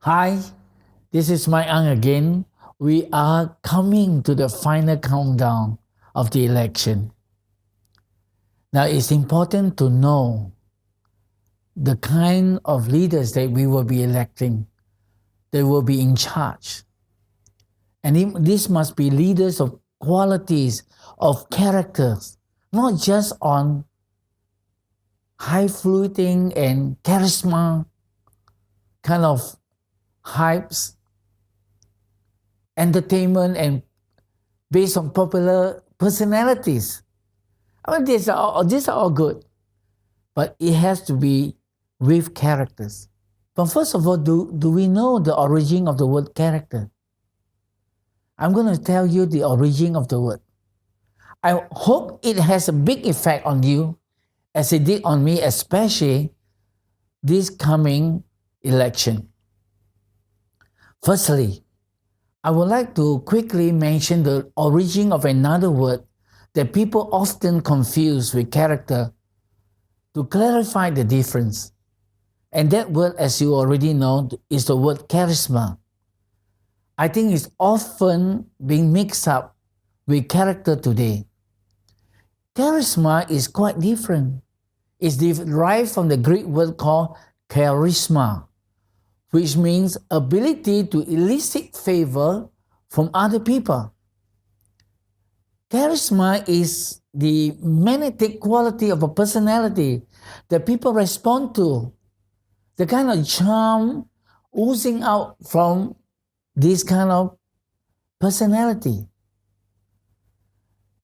Hi, this is my Ang again. We are coming to the final countdown of the election. Now, it's important to know the kind of leaders that we will be electing. They will be in charge. And this must be leaders of qualities, of characters, not just on high-fluting and charisma kind of hypes, entertainment, and based on popular personalities. I mean, these are all good, but it has to be with characters. But first of all, do we know the origin of the word character? I'm going to tell you the origin of the word. I hope it has a big effect on you as it did on me, especially this coming election. Firstly, I would like to quickly mention the origin of another word that people often confuse with character to clarify the difference. And that word, as you already know, is the word charisma. I think it's often being mixed up with character today. Charisma is quite different. It's derived from the Greek word called charisma, which means ability to elicit favor from other people. Charisma is the magnetic quality of a personality that people respond to, the kind of charm oozing out from this kind of personality.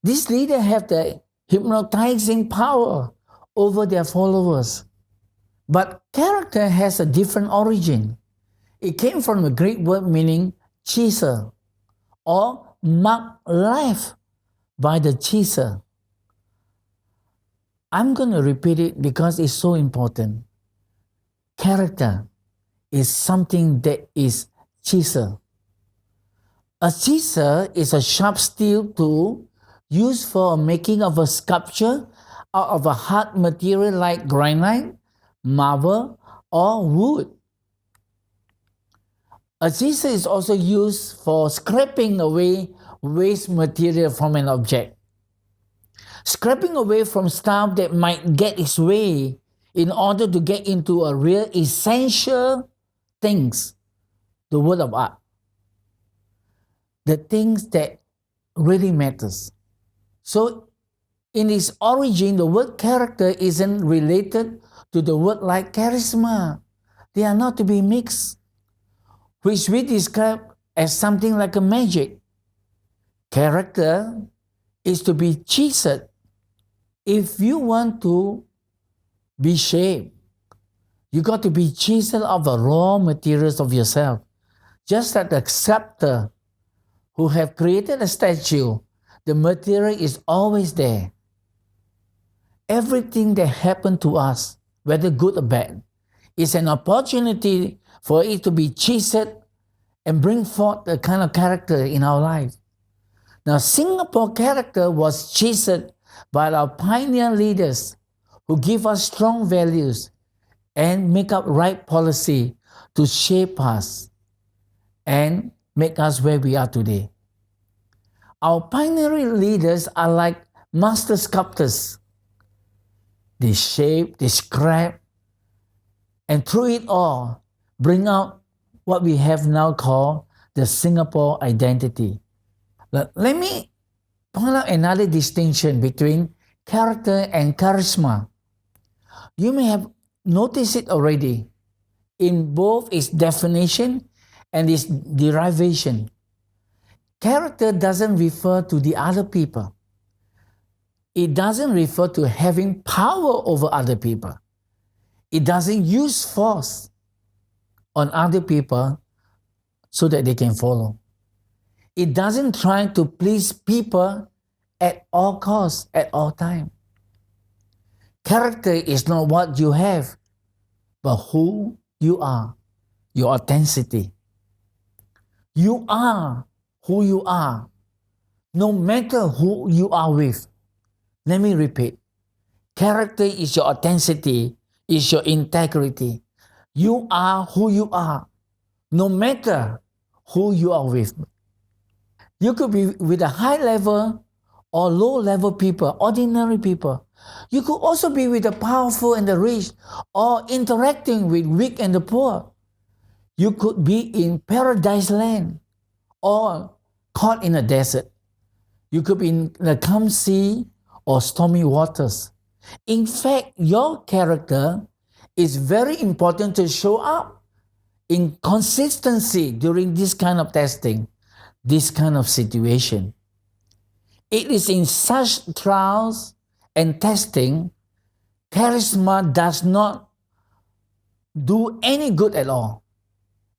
These leaders have the hypnotizing power over their followers. But character has a different origin. It came from a Greek word meaning chaser, or mark life by the chaser. I'm going to repeat it because it's so important. Character is something that is chaser. A chaser is a sharp steel tool used for making of a sculpture out of a hard material like granite, marble, or wood. A chaser is also used for scraping away waste material from an object. Scraping away from stuff that might get its way in order to get into a real essential things, the word of art. The things that really matters. So in its origin, the word character isn't related to the word like charisma. They are not to be mixed, which we describe as something like a magic. Character is to be chiseled. If you want to be shaped, you got to be chiseled of the raw materials of yourself. Just like the sculptor who have created a statue, the material is always there. Everything that happened to us, whether good or bad, is an opportunity for it to be chiseled and bring forth the kind of character in our life. Now, Singapore character was chiseled by our pioneer leaders who give us strong values and make up right policy to shape us and make us where we are today. Our pioneering leaders are like master sculptors. They shape, they scrap, and through it all, bring out what we have now called the Singapore identity. Let me point out another distinction between character and charisma. You may have noticed it already in both its definition and its derivation. Character doesn't refer to the other people. It doesn't refer to having power over other people. It doesn't use force on other people so that they can follow. It doesn't try to please people at all costs, at all time. Character is not what you have, but who you are, your authenticity. You are who you are, no matter who you are with. Let me repeat. Character is your authenticity, is your integrity. You are who you are, no matter who you are with. You could be with a high level or low level people, ordinary people. You could also be with the powerful and the rich, or interacting with weak and the poor. You could be in paradise land or caught in a desert. You could be in the calm sea or stormy waters. In fact, your character is very important to show up in consistency during this kind of testing, this kind of situation. It is in such trials and testing, charisma does not do any good at all.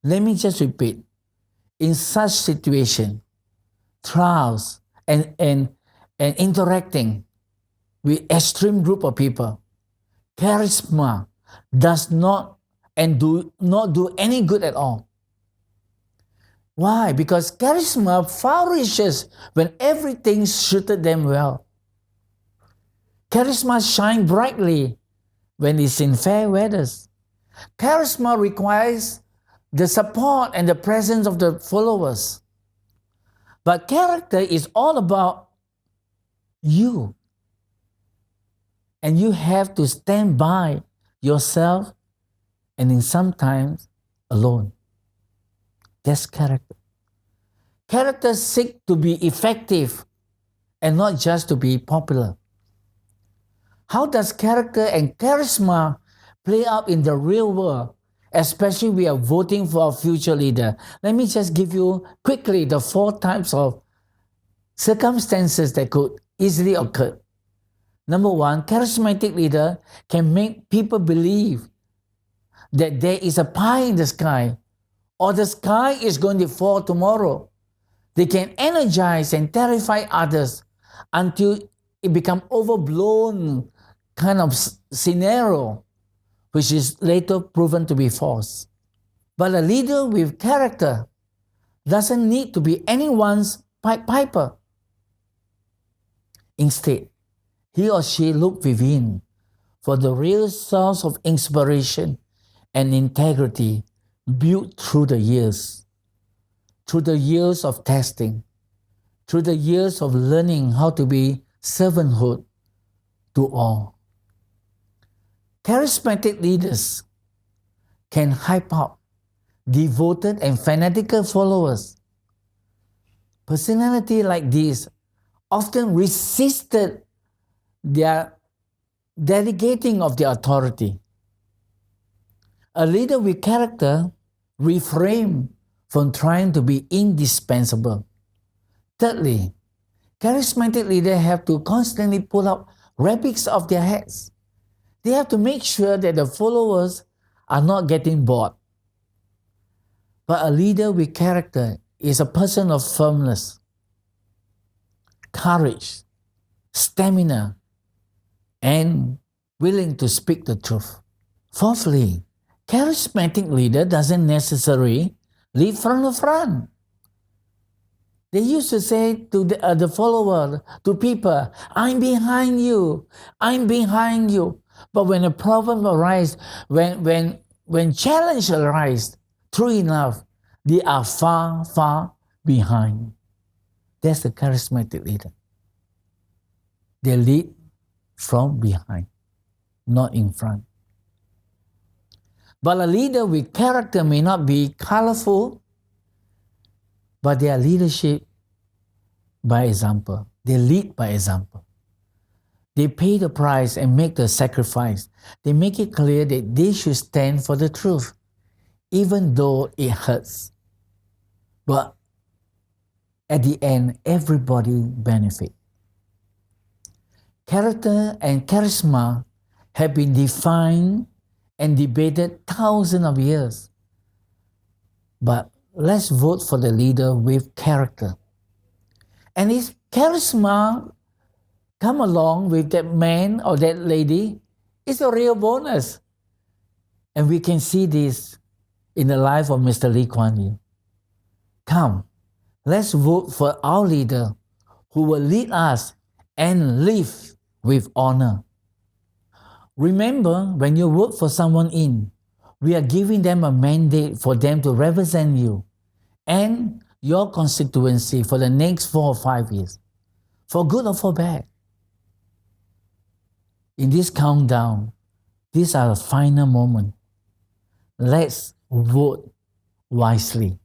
Let me just repeat. In such situation, trials and interacting with extreme group of people, charisma does not and do not do any good at all. Why? Because charisma flourishes when everything suited them well. Charisma shines brightly when it's in fair weathers. Charisma requires the support and the presence of the followers. But character is all about you. And you have to stand by yourself and in sometimes alone. That's character. Character seeks to be effective and not just to be popular. How does character and charisma play out in the real world, especially we are voting for our future leader? Let me just give you quickly the 4 types of circumstances that could easily occur. Number 1, charismatic leader can make people believe that there is a pie in the sky or the sky is going to fall tomorrow. They can energize and terrify others until it becomes overblown kind of scenario, which is later proven to be false. But a leader with character doesn't need to be anyone's Pied Piper. Instead, he or she look within for the real source of inspiration and integrity built through the years of testing, through the years of learning how to be servanthood to all. Charismatic leaders can hype up devoted and fanatical followers. Personality like this often resisted their delegating of their authority. A leader with character refrain from trying to be indispensable. Thirdly, charismatic leaders have to constantly pull out rabbits of their heads. They have to make sure that the followers are not getting bored. But a leader with character is a person of firmness, courage, stamina, and willing to speak the truth. Fourthly, charismatic leader doesn't necessarily lead from the front. They used to say to the follower, to people, I'm behind you, I'm behind you. But when a problem arises, when challenge arises, true enough, they are far, far behind. That's the charismatic leader. They lead from behind, not in front. But a leader with character may not be colorful, but their leadership by example. They lead by example. They pay the price and make the sacrifice. They make it clear that they should stand for the truth, even though it hurts. But at the end, everybody benefits. Character and charisma have been defined and debated thousands of years. But let's vote for the leader with character. And if charisma come along with that man or that lady, it's a real bonus. And we can see this in the life of Mr. Lee Kuan Yew. Come, let's vote for our leader who will lead us and live with honor. Remember, when you vote for someone in, We are giving them a mandate for them to represent you and your constituency for the next 4 or 5 years, for good or for bad. In this countdown, these are the final moments. Let's vote wisely.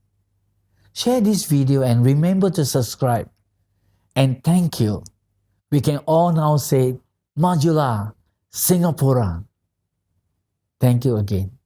Share this video and remember to subscribe. And thank you. We can all now say, Majula Singapura. Thank you again.